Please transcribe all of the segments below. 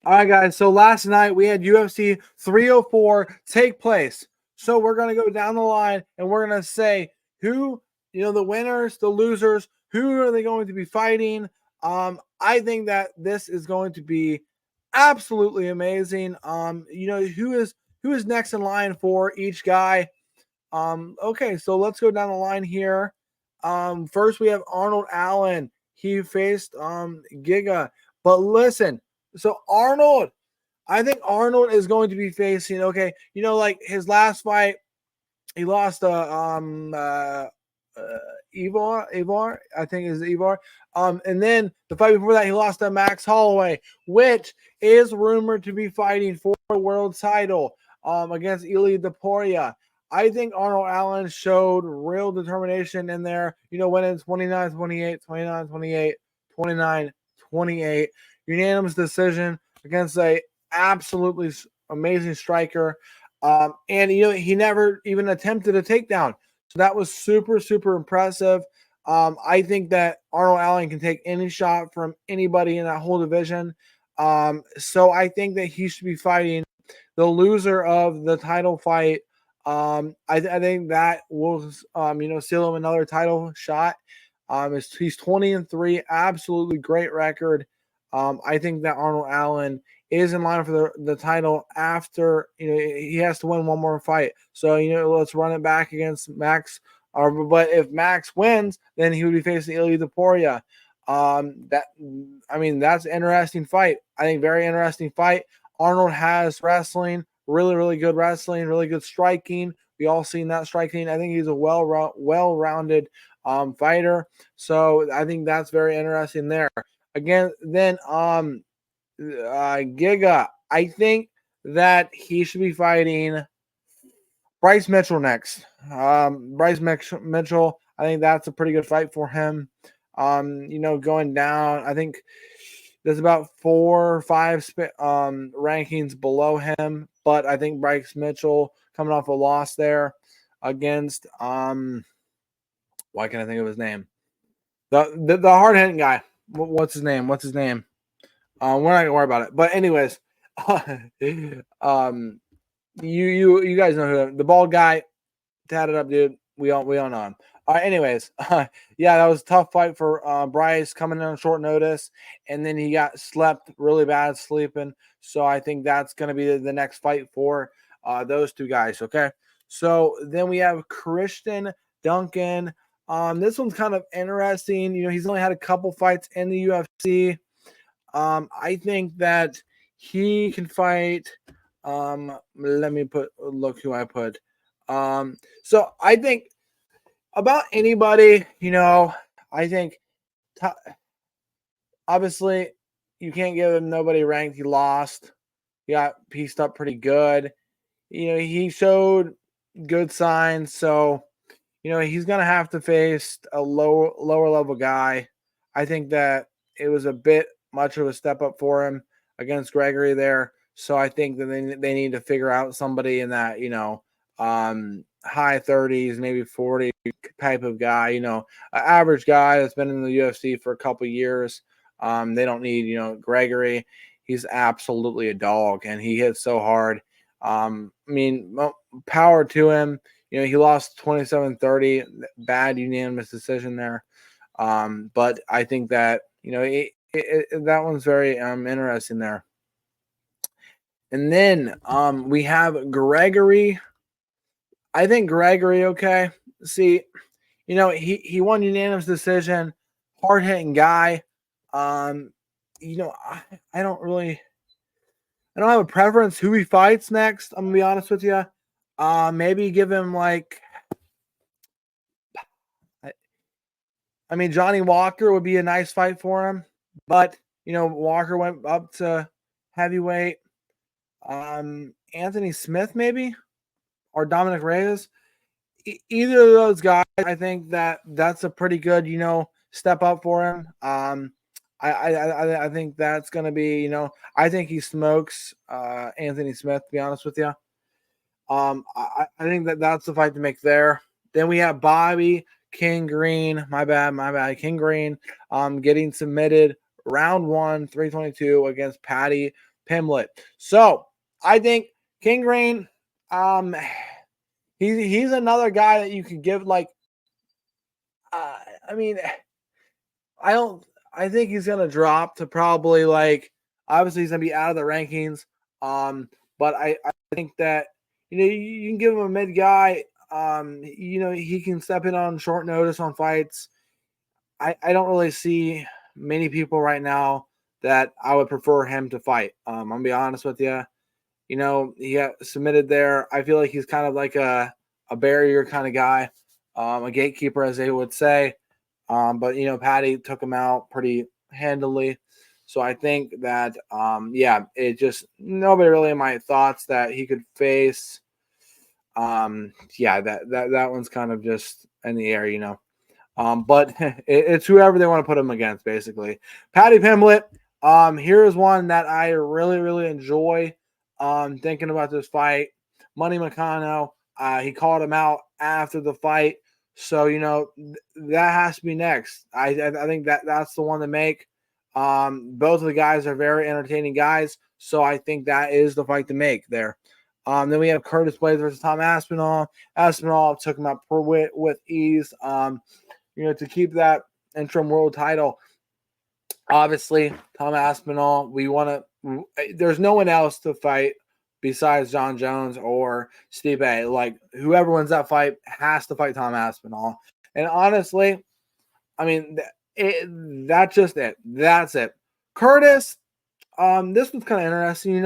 All right, guys. So last night we had UFC 304 take place. So we're going to go down the line and we're going to say who, the winners, the losers, who are they going to be fighting? I think that this is going to be absolutely amazing. Who is next in line for each guy? Okay, so let's go down the line here. First we have Arnold Allen. He faced Giga. But listen, so I think Arnold is going to be facing, like his last fight, he lost Ivar, I think is Ivar. And then the fight before that, he lost to Max Holloway, which is rumored to be fighting for the world title against Ilia Topuria. I think Arnold Allen showed real determination in there, winning 29-28, 29-28, 29-28, unanimous decision against a absolutely amazing striker. And he never even attempted a takedown. So that was super, super impressive. I think that Arnold Allen can take any shot from anybody in that whole division. So I think that he should be fighting the loser of the title fight. I think that will, seal him another title shot. He's 20-3, absolutely great record. I think that Arnold Allen is in line for the title after, he has to win one more fight. So, let's run it back against Max. But if Max wins, then he would be facing Ilia Topuria. That's an interesting fight. I think very interesting fight. Arnold has wrestling, really, really good wrestling, really good striking. We all seen that striking. I think he's a well-rounded fighter. So I think that's very interesting there. Again, then Giga, I think that he should be fighting Bryce Mitchell next. Bryce Mitchell, I think that's a pretty good fight for him. Going down, I think there's about 4 or 5 rankings below him, but I think Bryce Mitchell coming off a loss there against why can't I think of his name? The hard hitting guy. What's his name? We're not gonna worry about it. But anyways, you guys know who the bald guy, tatted up dude. We all know him. All right. Anyways, yeah, that was a tough fight for Bryce coming in on short notice, and then he got slept really bad sleeping. So I think that's gonna be the next fight for those two guys. Okay. So then we have Christian Duncan. This one's kind of interesting. He's only had a couple fights in the UFC. I think that he can fight. Let me look who I put. So I think about anybody, I think obviously you can't give him nobody ranked. He lost. He got pieced up pretty good. He showed good signs. So, he's going to have to face a lower level guy. I think that it was a bit much of a step up for him against Gregory there. So I think that they need to figure out somebody in that, high 30s, maybe 40 type of guy, an average guy that's been in the UFC for a couple years. They don't need, Gregory. He's absolutely a dog and he hits so hard. Power to him. He lost 27-30, bad unanimous decision there. But I think that, that one's very interesting there. And then we have Gregory. I think Gregory, okay. See, he won unanimous decision, hard hitting guy. I don't have a preference who he fights next. I'm gonna be honest with you. Maybe give him Johnny Walker would be a nice fight for him, but Walker went up to heavyweight. Anthony Smith maybe, or Dominic Reyes. Either of those guys, I think that's a pretty good, step up for him. I think that's going to be, I think he smokes Anthony Smith, to be honest with you. I think that's the fight to make there. Then we have Bobby King Green. My bad. King Green getting submitted round 1, 322 against Patty Pimblett. So I think King Green, he's another guy that you could give like. I mean, I don't. I think he's gonna drop to probably like. Obviously, he's gonna be out of the rankings. But I think that you can give him a mid guy. He can step in on short notice on fights. I don't really see many people right now that I would prefer him to fight. I'm gonna be honest with you. He got submitted there. I feel like he's kind of like a barrier kind of guy, a gatekeeper, as they would say. But Patty took him out pretty handily. So I think that it just nobody really in my thoughts that he could face. That one's kind of just in the air. But it's whoever they want to put him against, basically. Patty Pimblett. Here is one that I really, really enjoy. Thinking about this fight, Money Macano. He called him out after the fight, so that has to be next. I think that's the one to make. Both of the guys are very entertaining guys, so I think that is the fight to make there. Then we have Curtis Blades versus Tom Aspinall. Aspinall took him out with ease. To keep that interim world title. Obviously, Tom Aspinall, there's no one else to fight besides JON Jones or Stipe. Like, whoever wins that fight has to fight Tom Aspinall. And honestly, I mean, that's just it. That's it. Curtis, this was kind of interesting,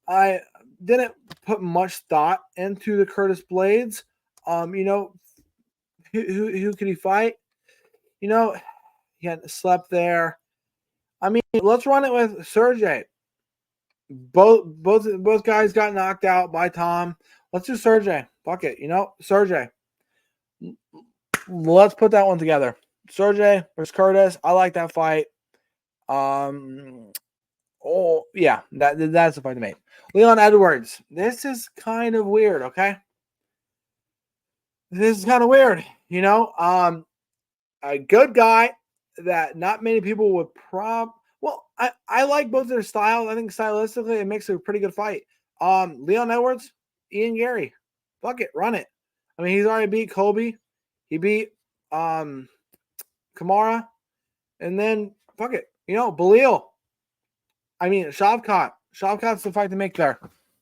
I didn't put much thought into the Curtis Blades. Who could he fight? He hadn't slept there. I mean, let's run it with Sergey. Both guys got knocked out by Tom. Let's do Sergey. Fuck it, Sergey. Let's put that one together. Sergey versus Curtis. I like that fight. That's the fight to make. Leon Edwards. This is kind of weird. Okay, this is kind of weird. A good guy that not many people would I like both their styles. I think stylistically it makes a pretty good fight. Leon Edwards, Ian Garry. Fuck it, run it. I mean, he's already beat Colby. He beat Kamara. And then fuck it. Belal. I mean, Shavkat. Shavkat's the fight to make there.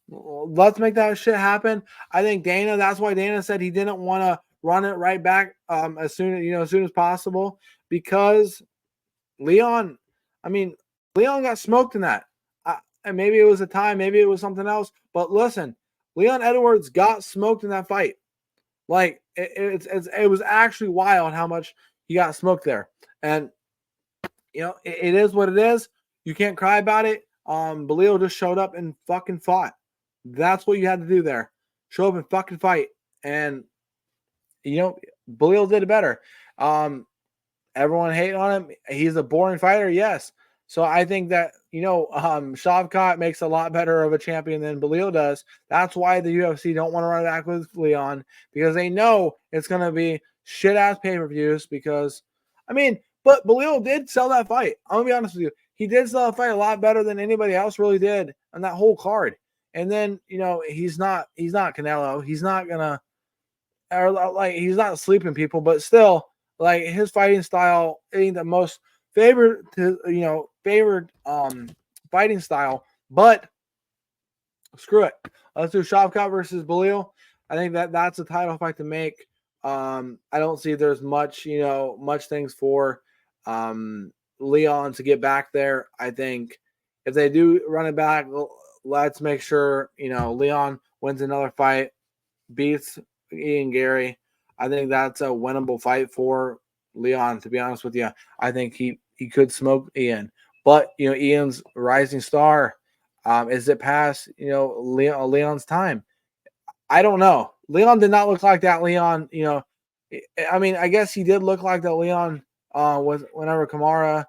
Let's make that shit happen. I think that's why Dana said he didn't want to run it right back as soon as possible, because Leon got smoked in that. And maybe it was a time, maybe it was something else. But listen, Leon Edwards got smoked in that fight. Like it was actually wild how much he got smoked there. And it is what it is. You can't cry about it. Belal just showed up and fucking fought. That's what you had to do there. Show up and fucking fight. And Belal did it better. Everyone hate on him. He's a boring fighter, yes. So I think that Shavkat makes a lot better of a champion than Belal does. That's why the UFC don't want to run back with Leon, because they know it's gonna be shit ass pay-per-views. But Belal did sell that fight. I'm gonna be honest with you. He did sell that fight a lot better than anybody else really did on that whole card. And then he's not Canelo. He's not gonna, or like he's not sleeping people, but still, like, his fighting style ain't the most favored fighting style. But screw it. Let's do Shavkat versus Belal. I think that's a title fight to make. I don't see there's much things for Leon to get back there. I think if they do run it back, let's make sure Leon wins another fight, beats Ian Garry. I think that's a winnable fight for Leon, to be honest with you. I think he could smoke Ian. But, Ian's rising star. Is it past, Leon's time? I don't know. Leon did not look like that Leon, I guess he did look like that Leon was whenever Kamara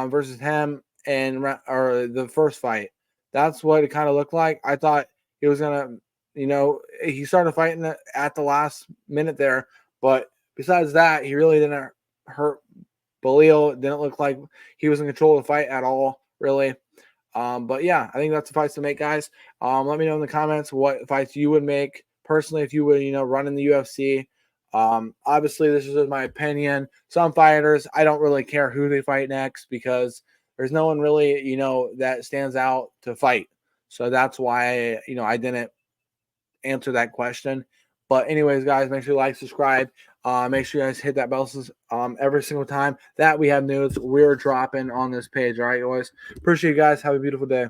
versus him or the first fight. That's what it kind of looked like. I thought he was going to, he started fighting at the last minute there. But besides that, he really didn't hurt Belal. Didn't look like he was in control of the fight at all, really. But yeah, I think that's the fights to make, guys. Let me know in the comments what fights you would make personally if you would, run in the UFC. Obviously, this is my opinion. Some fighters, I don't really care who they fight next because there's no one really, that stands out to fight. So that's why, I didn't answer that question. But anyways, guys, make sure you like, subscribe. Make sure you guys hit that bell every single time that we have news we're dropping on this page. All right, guys. Appreciate you guys. Have a beautiful day.